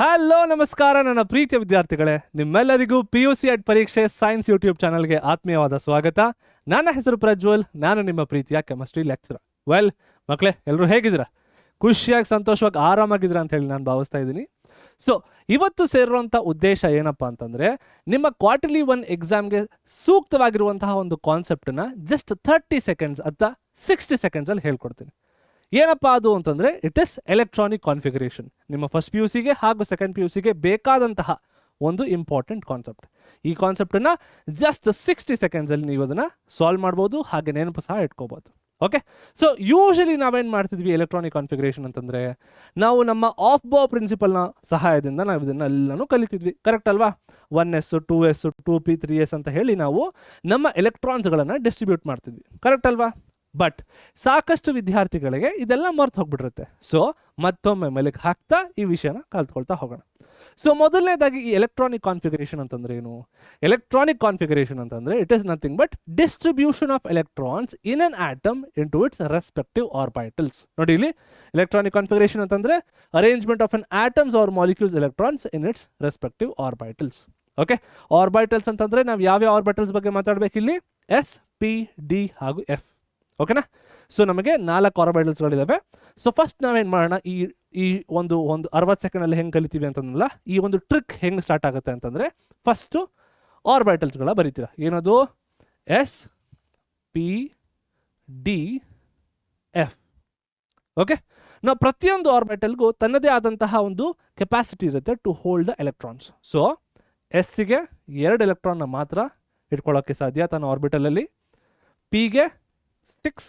Hello ನಮಸ್ಕಾರ ನನ್ನ ಪ್ರೀತಿಯ ವಿದ್ಯಾರ್ಥಿಗಳೇ, ನಿಮ್ಮೆಲ್ಲರಿಗೂ PUC ಅಟ್ ಪರೀಕ್ಷೆ ಸೈನ್ಸ್ ಯೂಟ್ಯೂಬ್ ಚಾನಲ್ಗೆ ಆತ್ಮೀಯವಾದ ಸ್ವಾಗತ. ನನ್ನ ಹೆಸರು ಪ್ರಜ್ವಲ್, ನಾನು ನಿಮ್ಮ ಪ್ರೀತಿಯ ಕೆಮಿಸ್ಟ್ರಿ ಲೆಕ್ಚರರ್. ವೆಲ್ ಮಕ್ಕಳೇ, ಎಲ್ಲರೂ ಹೇಗಿದ್ದೀರಾ? ಖುಷಿಯಾಗಿ ಸಂತೋಷವಾಗಿ ಆರಾಮಾಗಿದ್ದೀರಾ ಅಂತ ಹೇಳಿ ನಾನು ಭಾವಿಸ್ತಾ ಇದ್ದೀನಿ. ಸೊ ಇವತ್ತು ಸೇರಿರುವಂಥ ಉದ್ದೇಶ ಏನಪ್ಪ ಅಂತಂದರೆ, ನಿಮ್ಮ ಕ್ವಾರ್ಟರ್ಲಿ 1 ಎಕ್ಸಾಮ್ಗೆ ಸೂಕ್ತವಾಗಿರುವಂತಹ ಒಂದು ಕಾನ್ಸೆಪ್ಟನ್ನು ಜಸ್ಟ್ 30 ಸೆಕೆಂಡ್ಸ್ ಅಥವಾ 60 ಸೆಕೆಂಡ್ಸಲ್ಲಿ ಹೇಳ್ಕೊಡ್ತೀನಿ. ಏನಪ್ಪ ಅದು ಅಂತಂದರೆ, ಇಟ್ ಇಸ್ ಎಲೆಕ್ಟ್ರಾನಿಕ್ ಕಾನ್ಫಿಗರೇಷನ್. ನಿಮ್ಮ ಫಸ್ಟ್ PUC ಗೆ ಹಾಗೂ ಸೆಕೆಂಡ್ PUC ಗೆ ಬೇಕಾದಂತಹ ಒಂದು ಇಂಪಾರ್ಟೆಂಟ್ ಕಾನ್ಸೆಪ್ಟ್. ಈ ಕಾನ್ಸೆಪ್ಟನ್ನು ಜಸ್ಟ್ 60 ಸೆಕೆಂಡ್ಸಲ್ಲಿ ನೀವು ಅದನ್ನು ಸಾಲ್ವ್ ಮಾಡ್ಬೋದು, ಹಾಗೆ ನೆನಪು ಸಹ ಇಟ್ಕೋಬೋದು. ಓಕೆ, ಸೊ ಯೂಶಲಿ ನಾವೇನು ಮಾಡ್ತಿದ್ವಿ ಎಲೆಕ್ಟ್ರಾನಿಕ್ ಕಾನ್ಫಿಗರೇಷನ್ ಅಂತಂದರೆ, ನಾವು ನಮ್ಮ ಆಫ್ ಬೋ ಪ್ರಿನ್ಸಿಪಲ್ನ ಸಹಾಯದಿಂದ ನಾವು ಇದನ್ನೆಲ್ಲನೂ ಕಲಿತಿದ್ವಿ. ಕರೆಕ್ಟ್ ಅಲ್ವಾ? 1s 2s 2p 3s ಅಂತ ಹೇಳಿ ನಾವು ನಮ್ಮ ಎಲೆಕ್ಟ್ರಾನ್ಸ್ಗಳನ್ನು ಡಿಸ್ಟ್ರಿಬ್ಯೂಟ್ ಮಾಡ್ತಿದ್ವಿ. ಕರೆಕ್ಟ್ ಅಲ್ವಾ? ಬಟ್ ಸಾಕಷ್ಟು ವಿದ್ಯಾರ್ಥಿಗಳಿಗೆ ಇದೆಲ್ಲ ಮರ್ತು ಹೋಗ್ಬಿಟ್ಟಿರುತ್ತೆ. ಸೊ ಮತ್ತೊಮ್ಮೆ ಮೆಲುಕು ಹಾಕ್ತಾ ಈ ವಿಷಯನ ಕಲ್ತ್ಕೊಳ್ತಾ ಹೋಗೋಣ. ಸೊ ಮೊದಲನೇದಾಗಿ ಈ ಎಲೆಕ್ಟ್ರಾನಿಕ್ ಕಾನ್ಫಿಗರೇಷನ್ ಅಂತಂದ್ರೆ ಏನು? ಎಲೆಕ್ಟ್ರಾನಿಕ್ ಕಾನ್ಫಿಗರೇಷನ್ ಅಂತಂದ್ರೆ it is nothing but distribution of electrons in an atom into its respective orbitals. ನೋಡಿ, ಇಲ್ಲಿ ಎಲೆಕ್ಟ್ರಾನಿಕ್ ಕಾನ್ಫಿಗರೇಷನ್ ಅಂತಂದ್ರೆ arrangement of an atoms or molecules electrons in its respective orbitals. Okay, orbitals ಅಂತಂದ್ರೆ ನಾವು ಯಾವ orbitals ಬಗ್ಗೆ ಮಾತಾಡಬೇಕು ಇಲ್ಲಿ? S P D ಹಾಗೂ F. ಓಕೆನಾ? ಸೊ ನಮಗೆ 4 ಆರ್ಬಿಟಲ್ಸ್ಗಳಿದ್ದಾವೆ. ಸೊ ಫಸ್ಟ್ ನಾವೇನು ಮಾಡೋಣ, ಈ ಒಂದು 60 ಸೆಕೆಂಡಲ್ಲಿ ಹೆಂಗೆ ಕಲಿತೀವಿ ಅಂತಂದಲ್ಲ, ಈ ಒಂದು ಟ್ರಿಕ್ ಹೆಂಗೆ ಸ್ಟಾರ್ಟ್ ಆಗುತ್ತೆ ಅಂತಂದರೆ, ಫಸ್ಟು ಆರ್ಬಿಟಲ್ಸ್ಗಳ ಬರೀತೀರ. ಏನದು? S P D F. Okay, ನಾವು ಪ್ರತಿಯೊಂದು ಆರ್ಬಿಟಲ್ಗೂ ತನ್ನದೇ ಆದಂತಹ ಒಂದು ಕೆಪಾಸಿಟಿ ಇರುತ್ತೆ to hold the electrons. So ಎಸ್ಸಿಗೆ 2 ಎಲೆಕ್ಟ್ರಾನ್ನ ಮಾತ್ರ ಇಟ್ಕೊಳ್ಳೋಕ್ಕೆ ಸಾಧ್ಯ ತನ್ನ ಆರ್ಬಿಟಲಲ್ಲಿ, ಪಿಗೆ 6,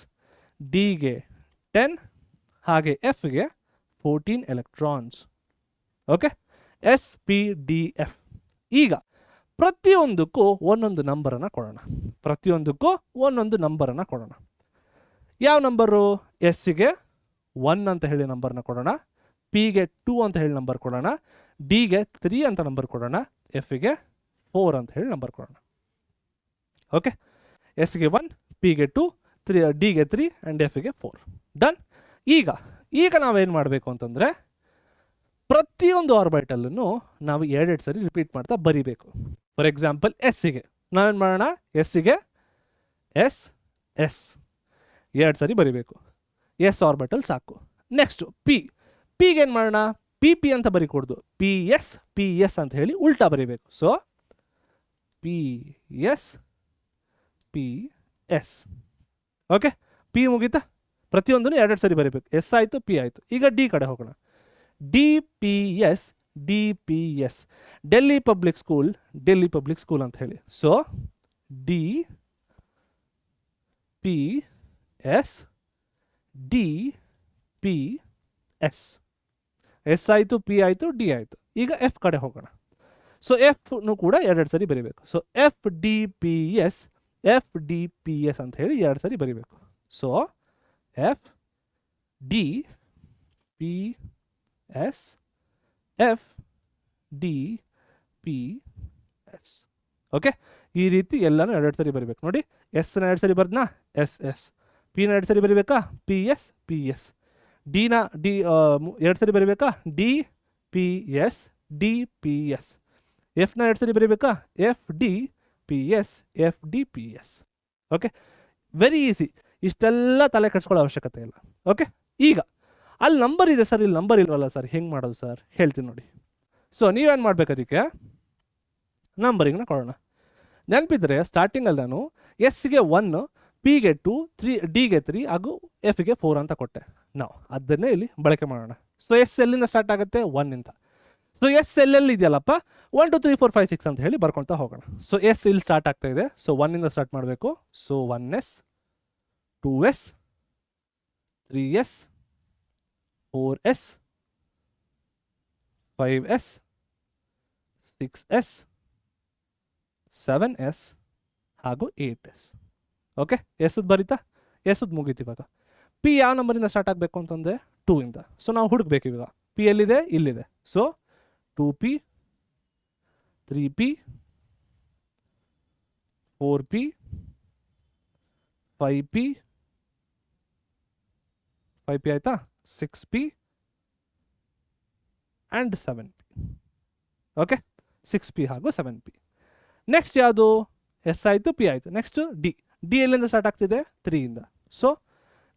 ಡಿಗೆ 10 ಹಾಗೆ ಎಫ್ಗೆ 14 ಎಲೆಕ್ಟ್ರಾನ್ಸ್. Okay, SPDF. ಈಗ ಪ್ರತಿಯೊಂದಕ್ಕೂ ಒಂದೊಂದು ನಂಬರನ್ನು ಕೊಡೋಣ. ಯಾವ ನಂಬರು? ಎಸ್ಸಿಗೆ 1 ಅಂತ ಹೇಳಿ ನಂಬರ್ನ ಕೊಡೋಣ, ಪಿಗೆ 2 ಅಂತ ಹೇಳಿ ನಂಬರ್ ಕೊಡೋಣ, ಡಿಗೆ 3 ಅಂತ ನಂಬರ್ ಕೊಡೋಣ, ಎಫ್ಗೆ 4 ಅಂತ ಹೇಳಿ ನಂಬರ್ ಕೊಡೋಣ. ಓಕೆ, ಎಸ್ಗೆ 1, ಪಿಗೆ 2, ಡಿಗೆ 3 ಆ್ಯಂಡ್ ಎಫ್ಗೆ 4. ಡನ್. ಈಗ ನಾವೇನು ಮಾಡಬೇಕು ಅಂತಂದರೆ, ಪ್ರತಿಯೊಂದು ಆರ್ಬಿಟಲನ್ನು ನಾವು 2 ಸರಿ ರಿಪೀಟ್ ಮಾಡ್ತಾ ಬರಿಬೇಕು. ಫಾರ್ ಎಕ್ಸಾಂಪಲ್ ಎಸ್ಸಿಗೆ ನಾವೇನು ಮಾಡೋಣ? ಎಸ್ಸಿಗೆ S 2 ಸರಿ ಬರಿಬೇಕು. S ಆರ್ಬಿಟಲ್ ಸಾಕು. ನೆಕ್ಸ್ಟು ಪಿಗೆ ಏನು ಮಾಡೋಣ? ಪಿ ಅಂತ ಬರೀಕೊಡ್ದು, PS ಅಂತ ಹೇಳಿ ಉಲ್ಟಾ ಬರಿಬೇಕು. So PS. ಓಕೆ, ಪಿ ಮುಗೀತಾ? ಪ್ರತಿಯೊಂದನ್ನು 2 ಸರಿ ಬರೀಬೇಕು. S ಆಯಿತು, ಪಿ ಆಯಿತು. ಈಗ ಡಿ ಕಡೆ ಹೋಗೋಣ. DPS ಡೆಲ್ಲಿ ಪಬ್ಲಿಕ್ ಸ್ಕೂಲ್ ಅಂತ ಹೇಳಿ. So DPS DPS. S ಆಯಿತು, ಪಿ ಆಯಿತು, ಡಿ ಆಯಿತು. ಈಗ ಎಫ್ ಕಡೆ ಹೋಗೋಣ. ಸೊ ಎಫ್ನು ಕೂಡ 2 ಸರಿ ಬರೀಬೇಕು. ಸೊ FDPS ಅಂತ ಹೇಳಿ 2 ಸರಿ ಬರೀಬೇಕು. ಸೊ FDPS ಓಕೆ, ಈ ರೀತಿ ಎಲ್ಲನೂ 2 ಸರಿ ಬರೀಬೇಕು. ನೋಡಿ, ಎಸ್ನ 2 ಸರಿ ಬರ್ದನಾ? SS. ಪಿನ 2 ಸರಿ ಬರೀಬೇಕಾ? PS. ಡಿನ 2 ಸರಿ ಬರೀಬೇಕಾ? DPS. ಎಫ್ನ 2 ಸರಿ ಬರೀಬೇಕಾ? FDPS. Okay, very easy. ಇಷ್ಟೆಲ್ಲ ತಲೆ ಕೆಡಿಸ್ಕೊಳ್ಳೋ ಅವಶ್ಯಕತೆ ಇಲ್ಲ. ಓಕೆ, ಈಗ ಅಲ್ಲಿ ನಂಬರ್ ಇದೆ ಸರ್, ಇಲ್ಲಿ ನಂಬರ್ ಇಲ್ವಲ್ಲ ಸರ್, ಹೆಂಗೆ ಮಾಡೋದು ಸರ್? ಹೇಳ್ತೀನಿ ನೋಡಿ. ಸೊ ನೀವೇನು ಮಾಡಬೇಕು, ಅದಕ್ಕೆ ನಂಬರಿಂಗ್ನ ಕೊಡೋಣ. ನೆನಪಿದ್ರೆ ಸ್ಟಾರ್ಟಿಂಗಲ್ಲಿ ನಾನು ಎಸ್ಗೆ 1, ಪಿಗೆ 2, ಡಿಗೆ 3 ಹಾಗೂ ಎಫ್ಗೆ 4 ಅಂತ ಕೊಟ್ಟೆ. ನಾವು ಅದನ್ನೇ ಇಲ್ಲಿ ಬಳಕೆ ಮಾಡೋಣ. ಸೊ ಎಸ್ ಎಲ್ಲಿಂದ ಸ್ಟಾರ್ಟ್ ಆಗುತ್ತೆ? 1 ಇಂದ. ಸೊ ಎಸ್ ಎಲ್ಲೆಲ್ಲಿ ಇದೆಯಲ್ಲಪ್ಪ? 1 2 3 4 5 6 ಅಂತ ಹೇಳಿ ಬರ್ಕೊಳ್ತಾ ಹೋಗೋಣ. ಸೊ ಎಸ್ ಇಲ್ಲಿ ಸ್ಟಾರ್ಟ್ ಆಗ್ತಾ ಇದೆ. ಸೊ 1 ಇಂದ ಸ್ಟಾರ್ಟ್ ಮಾಡಬೇಕು. So 1s 2s 3s 4s 5s 6s 7s ಹಾಗೂ 8s. ಓಕೆ, ಎಸ್ದು ಬರೀತಾ? ಎಸ್ದು ಮುಗೀತು. ಇವಾಗ ಪಿ ಯಾವ ನಂಬರಿಂದ ಸ್ಟಾರ್ಟ್ ಆಗಬೇಕು ಅಂತಂದರೆ 2 ಇಂದ. ಸೊ ನಾವು ಹುಡುಕ್ಬೇಕು ಇವಾಗ. ಪಿ ಎಲ್ಲಿದೆ? ಇಲ್ಲಿದೆ. So 2p 3p 4p 5p ಆಯಿತಾ? 6p and 7p. Okay 6p ಹಾಗೂ 7p. ನೆಕ್ಸ್ಟ್ ಯಾವುದು ಎಸ್ ಆಯಿತು, ಪಿ ಆಯಿತು. Next D. ಡಿ ಎಲ್ಲಿಂದ ಸ್ಟಾರ್ಟ್ ಆಗ್ತಿದೆ? 3ಇಂದ. ಸೊ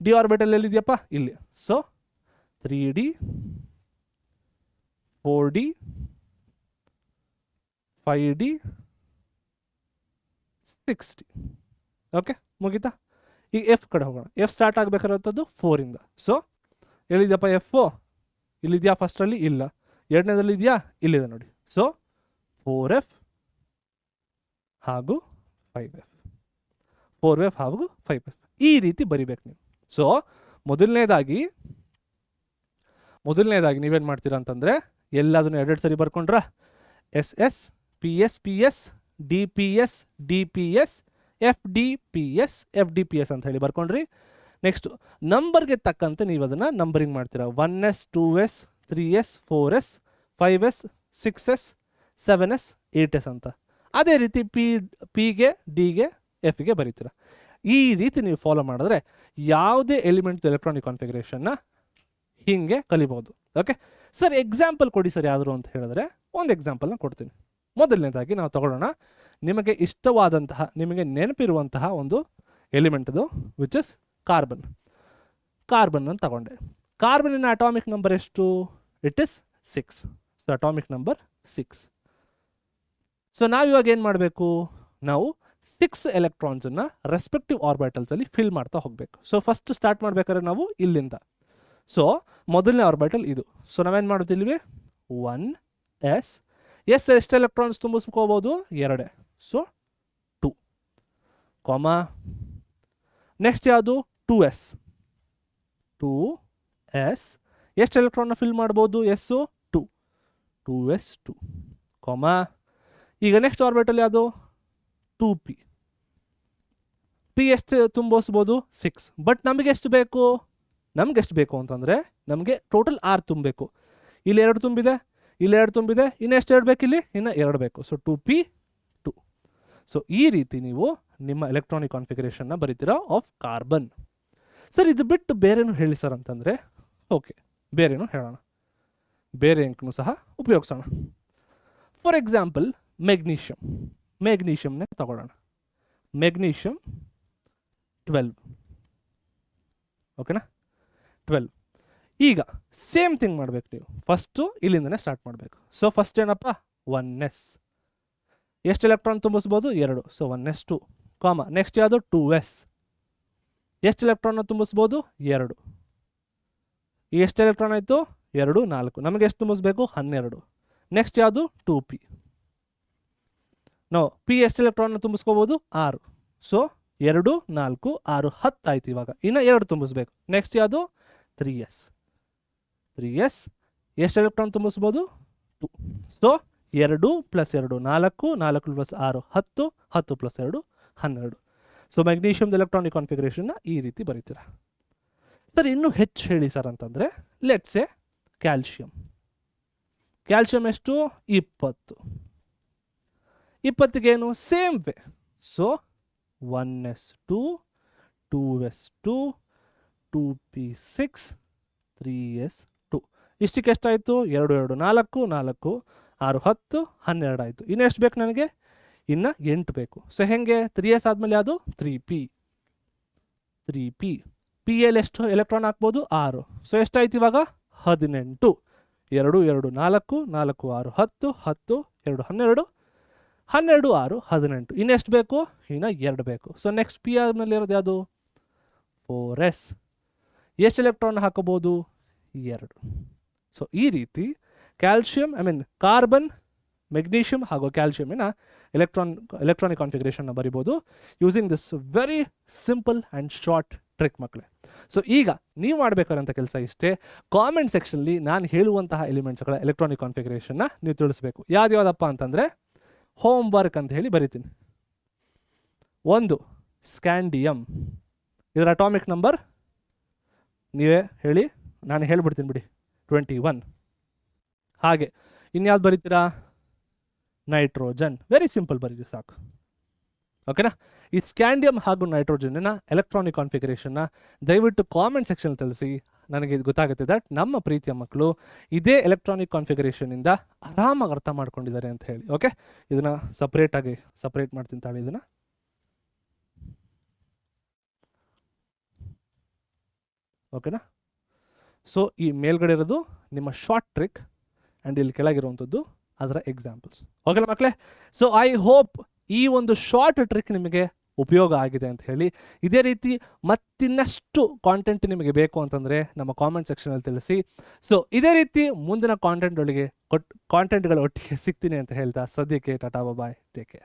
ಡಿ ಆರ್ಬಿಟಲ್ ಎಲ್ಲಿದೆಯಪ್ಪ? ಇಲ್ಲಿ. So 3d 4d 5d 6d. Okay, ಮುಗೀತಾ? ಈಗ ಎಫ್ ಕಡೆ ಹೋಗೋಣ. ಎಫ್ ಸ್ಟಾರ್ಟ್ ಆಗಬೇಕಾದಂಥದ್ದು 4ಇಂದ. ಸೊ ಎಲ್ಲಿದೆಯಪ್ಪ ಎಫ್? ಇಲ್ಲಿದೆಯಾ ಫಸ್ಟಲ್ಲಿ? ಇಲ್ಲ. ಎರಡನೇದಲ್ಲಿ ಇದೆಯಾ? ಇಲ್ಲಿದೆ ನೋಡಿ. ಸೊ 4f ಹಾಗೂ 5f, 4f ಹಾಗೂ 5f ಈ ರೀತಿ ಬರಿಬೇಕು ನೀವು. ಸೊ ಮೊದಲನೇದಾಗಿ ನೀವೇನು ಮಾಡ್ತೀರಾ ಅಂತಂದರೆ ಎಲ್ಲದನ್ನು ಎರಡು ಸರಿ ಬರ್ಕೊಂಡ್ರ S S P S P S D P S D P S F D P S F D P S ಅಂತ ಹೇಳಿ ಬರ್ಕೊಂಡ್ರಿ. ನೆಕ್ಸ್ಟು ನಂಬರ್ಗೆ ತಕ್ಕಂತೆ ನೀವು ಅದನ್ನು ನಂಬರಿಂಗ್ ಮಾಡ್ತೀರಾ. 1s 2s 3s 4s 5s 6s 7s 8s ಅಂತ. ಅದೇ ರೀತಿ ಪಿಗೆ ಡಿಗೆ ಎಫ್ಗೆ ಬರೀತೀರ. ಈ ರೀತಿ ನೀವು ಫಾಲೋ ಮಾಡಿದ್ರೆ ಯಾವುದೇ ಎಲಿಮೆಂಟ್ ಎಲೆಕ್ಟ್ರಾನಿಕ್ ಕಾನ್ಫಿಗರೇಷನ್ನ ಹೀಗೆ ಕಲಿಬೋದು. ಓಕೆ ಸರ್, ಎಕ್ಸಾಂಪಲ್ ಕೊಡಿ ಸರ್ ಯಾವುದು ಅಂತ ಹೇಳಿದ್ರೆ ಒಂದು ಎಕ್ಸಾಂಪಲ್ನ ಕೊಡ್ತೀನಿ. ಮೊದಲನೇದಾಗಿ ನಾವು ತಗೊಳ್ಳೋಣ ನಿಮಗೆ ಇಷ್ಟವಾದಂತಹ, ನಿಮಗೆ ನೆನಪಿರುವಂತಹ ಒಂದು ಎಲಿಮೆಂಟ್ದು, ವಿಚ್ ಇಸ್ ಕಾರ್ಬನ್. ಕಾರ್ಬನ್ ಅಂತ ತಗೊಂಡೆ. ಕಾರ್ಬನ್ನಿನ ಅಟಾಮಿಕ್ ನಂಬರ್ ಎಷ್ಟು? It is 6. So atomic number 6. So ನಾವು ಇವಾಗ ಏನು ಮಾಡಬೇಕು? ನಾವು 6 ಎಲೆಕ್ಟ್ರಾನ್ಸನ್ನು ರೆಸ್ಪೆಕ್ಟಿವ್ ಆರ್ಬಿಟಲ್ಸಲ್ಲಿ ಫಿಲ್ ಮಾಡ್ತಾ ಹೋಗಬೇಕು. ಸೊ ಫಸ್ಟ್ ಸ್ಟಾರ್ಟ್ ಮಾಡಬೇಕಾದ್ರೆ ನಾವು ಇಲ್ಲಿಂದ. ಸೊ ಮೊದಲನೇ ಆರ್ಬಿಟಲ್ ಇದು. ಸೊ ನಾವೇನು ಮಾಡ್ತಿಲ್ವಿ? 1s. ಎಸ್ ಎಷ್ಟು ಎಲೆಕ್ಟ್ರಾನ್ಸ್ ತುಂಬಿಸ್ಕೋಬೋದು? 2. So 2 comma. ನೆಕ್ಸ್ಟ್ ಯಾವುದು? 2s. 2s ಎಷ್ಟು ಎಲೆಕ್ಟ್ರಾನ್ನ ಫಿಲ್ ಮಾಡ್ಬೋದು? ಎಸ್ಸು 2. 2s 2 comma. ಈಗ ನೆಕ್ಸ್ಟ್ ಆರ್ಬಿಟಲ್ ಯಾವುದು? 2p. ಪಿ ಎಷ್ಟು ತುಂಬಿಸ್ಬೋದು? 6. ಬಟ್ ನಮಗೆ ಎಷ್ಟು ಬೇಕು? ನಮ್ಗೆ ಎಷ್ಟು ಬೇಕು ಅಂತಂದರೆ ನಮಗೆ ಟೋಟಲ್ 6 ತುಂಬಬೇಕು. ಇಲ್ಲಿ 2 ತುಂಬಿದೆ, ಇಲ್ಲಿ 2 ತುಂಬಿದೆ, ಇನ್ನು ಎಷ್ಟು 2 ಬೇಕು? ಇಲ್ಲಿ ಇನ್ನು 2 ಬೇಕು. So 2p 2. ಸೊ ಈ ರೀತಿ ನೀವು ನಿಮ್ಮ ಎಲೆಕ್ಟ್ರಾನಿಕ್ ಕಾನ್ಫಿಗರೇಷನ್ನ ಬರೀತೀರಾ ಆಫ್ ಕಾರ್ಬನ್. ಸರ್ ಇದು ಬಿಟ್ಟು ಬೇರೆನೂ ಹೇಳಿ ಸರ್ ಅಂತಂದರೆ ಓಕೆ, ಬೇರೆನೂ ಹೇಳೋಣ, ಬೇರೆ ಅಂಕನೂ ಸಹ ಉಪಯೋಗಿಸೋಣ. ಫಾರ್ ಎಕ್ಸಾಂಪಲ್ ಮೆಗ್ನೀಷಿಯಮ್ನೇ ತಗೊಳ್ಳೋಣ. ಮೆಗ್ನೀಷಿಯಮ್ 12. ಓಕೆನಾ? 12. ಈಗ ಸೇಮ್ ಥಿಂಗ್ ಮಾಡಬೇಕು ನೀವು. ಫಸ್ಟು ಇಲ್ಲಿಂದನೇ ಸ್ಟಾರ್ಟ್ ಮಾಡಬೇಕು. ಸೊ ಫಸ್ಟ್ ಏನಪ್ಪ? 1s. ಎಷ್ಟು ಎಲೆಕ್ಟ್ರಾನ್ ತುಂಬಿಸ್ಬೋದು? 2. ಸೊ 1s 2 ಕಾಮ. ನೆಕ್ಸ್ಟ್ ಯಾವುದು? 2s. ಎಷ್ಟು ಎಲೆಕ್ಟ್ರಾನ್ನ ತುಂಬಿಸ್ಬೋದು? 2. ಎಷ್ಟು ಎಲೆಕ್ಟ್ರಾನ್ ಆಯಿತು? 2 4. ನಮಗೆ ಎಷ್ಟು ತುಂಬಿಸ್ಬೇಕು? 12. ನೆಕ್ಸ್ಟ್ ಯಾವುದು? 2p. ನೋ ಪಿ ಎಷ್ಟು ಎಲೆಕ್ಟ್ರಾನ್ನ ತುಂಬಿಸ್ಕೋಬೋದು? 6. ಸೊ 2 4 6 10 ಆಯ್ತು. ಇವಾಗ ಇನ್ನು 2 ತುಂಬಿಸ್ಬೇಕು. ನೆಕ್ಸ್ಟ್ ಯಾವುದು? 3s. 3s ಎಷ್ಟು ಎಲೆಕ್ಟ್ರಾನ್ ತುಂಬಿಸ್ಬೋದು? 2. ಸೊ 2 + 2 4, 4 + 6 10, 10 + 2 12. ಸೊ ಮೆಗ್ನೀಷಿಯಮ್ದು ಎಲೆಕ್ಟ್ರಾನಿಕ್ ಕಾನ್ಫಿಗರೇಷನ್ನ ಈ ರೀತಿ ಬರೀತೀರ. ಸರ್ ಇನ್ನೂ ಹೆಚ್ಚು ಹೇಳಿ ಸರ್ ಅಂತಂದರೆ ಲೆಟ್ಸ್ ಎ ಕ್ಯಾಲ್ಶಿಯಂ. ಕ್ಯಾಲ್ಶಿಯಂ ಎಷ್ಟು? 20. 20ಗೇನು? Same way. So 1s 2, 2s 2, 2p6, 3s 2. ಇಷ್ಟಕ್ಕೆ ಎಷ್ಟಾಯಿತು? 2 2 4, 4 6 10 12 ಆಯಿತು. ಇನ್ನು ಎಷ್ಟು ಬೇಕು ನನಗೆ? ಇನ್ನು 8 ಬೇಕು. ಸೊ ಹೆಂಗೆ? 3s ಆದಮೇಲೆ ಯಾವುದು? 3p. 3p. ಪಿ ಎಲ್ ಎಷ್ಟು ಎಲೆಕ್ಟ್ರಾನ್ ಹಾಕ್ಬೋದು? 6. ಸೊ ಎಷ್ಟಾಯ್ತು ಇವಾಗ? 18. 2 2 4 4 6 10 10 2 12 12 6 18. ಇನ್ನೆಷ್ಟು ಬೇಕು? ಇನ್ನು 2 ಬೇಕು. ಸೊ ನೆಕ್ಸ್ಟ್ ಪಿ ಆದ್ಮೇಲೆ ಇರೋದು ಯಾವುದು? 4s. ಎಷ್ಟು ಎಲೆಕ್ಟ್ರಾನ್ ಹಾಕೋಬೋದು? 2. ಸೊ ಈ ರೀತಿ ಕ್ಯಾಲ್ಶಿಯಂ, ಕಾರ್ಬನ್, ಮೆಗ್ನೀಷಿಯಂ ಹಾಗೂ ಕ್ಯಾಲ್ಶಿಯಮಿನ ಎಲೆಕ್ಟ್ರಾನಿಕ್ ಕಾನ್ಫಿಗರೇಷನ್ನ ಬರಿಬೋದು using this very simple and short trick ಮಕ್ಕಳೇ. ಸೊ ಈಗ ನೀವು ಮಾಡಬೇಕಾದಂಥ ಕೆಲಸ ಇಷ್ಟೇ. ಕಾಮೆಂಟ್ ಸೆಕ್ಷನ್ಲಿ ನಾನು ಹೇಳುವಂತಹ ಎಲಿಮೆಂಟ್ಸ್ಗಳ ಎಲೆಕ್ಟ್ರಾನಿಕ್ ಕಾನ್ಫಿಗರೇಷನ್ನ ನೀವು ತಿಳಿಸ್ಬೇಕು. ಯಾವುದಪ್ಪ ಅಂತಂದರೆ ಹೋಮ್ ವರ್ಕ್ ಅಂತ ಹೇಳಿ ಬರಿತೀನಿ. 1 ಸ್ಕ್ಯಾಂಡಿಯಮ್. ಇದರ ಅಟಾಮಿಕ್ ನಂಬರ್ ನೀವೇ ಹೇಳಿ, ನಾನು ಹೇಳ್ಬಿಡ್ತೀನಿ ಬಿಡಿ, 21. ಹಾಗೆ ಇನ್ಯಾವ್ದು ಬರೀತೀರಾ? ನೈಟ್ರೋಜನ್. ವೆರಿ ಸಿಂಪಲ್ ಬರೀರಿ ಸಾಕು. ಓಕೆನಾ? ಈ ಸ್ಕ್ಯಾಂಡಿಯಮ್ ಹಾಗೂ ನೈಟ್ರೋಜನ್ನ ಎಲೆಕ್ಟ್ರಾನಿಕ್ ಕಾನ್ಫಿಗರೇಷನ್ನ ದಯವಿಟ್ಟು ಕಾಮೆಂಟ್ ಸೆಕ್ಷನ್ ತಿಳಿಸಿ. ನನಗೆ ಇದು ಗೊತ್ತಾಗುತ್ತೆ ದಟ್ ನಮ್ಮ ಪ್ರೀತಿಯ ಮಕ್ಕಳು ಇದೇ ಎಲೆಕ್ಟ್ರಾನಿಕ್ ಕಾನ್ಫಿಗರೇಷನಿಂದ ಆರಾಮಾಗಿ ಅರ್ಥ ಮಾಡ್ಕೊಂಡಿದ್ದಾರೆ ಅಂತ ಹೇಳಿ. ಓಕೆ, ಇದನ್ನು ಸಪ್ರೇಟ್ ಮಾಡ್ತೀನಿ ತಾಳಿ ಇದನ್ನು. ಓಕೆನಾ? ಸೊ ಈ ಮೇಲ್ಗಡೆ ಇರೋದು ನಿಮ್ಮ ಶಾರ್ಟ್ ಟ್ರಿಕ್ ಆ್ಯಂಡ್ ಇಲ್ಲಿ ಕೆಳಗಿರುವಂಥದ್ದು ಅದರ ಎಕ್ಸಾಂಪಲ್ಸ್. ಓಕೆನಾ ಮಕ್ಕಳೇ? ಸೊ ಐ ಹೋಪ್ ಈ ಒಂದು ಶಾರ್ಟ್ ಟ್ರಿಕ್ ನಿಮಗೆ ಉಪಯೋಗ ಆಗಿದೆ ಅಂತ ಹೇಳಿ. ಇದೇ ರೀತಿ ಮತ್ತಿನ್ನಷ್ಟು ಕಾಂಟೆಂಟ್ ನಿಮಗೆ ಬೇಕು ಅಂತಂದರೆ ನಮ್ಮ ಕಾಮೆಂಟ್ ಸೆಕ್ಷನಲ್ಲಿ ತಿಳಿಸಿ. ಸೊ ಇದೇ ರೀತಿ ಮುಂದಿನ ಕಾಂಟೆಂಟ್ಗಳ ಒಟ್ಟಿಗೆ ಸಿಗ್ತೀನಿ ಅಂತ ಹೇಳ್ತಾ ಸದ್ಯಕ್ಕೆ ಟಾಟಾ ಬಾಯ್, ಟೇಕ್ ಕೇರ್.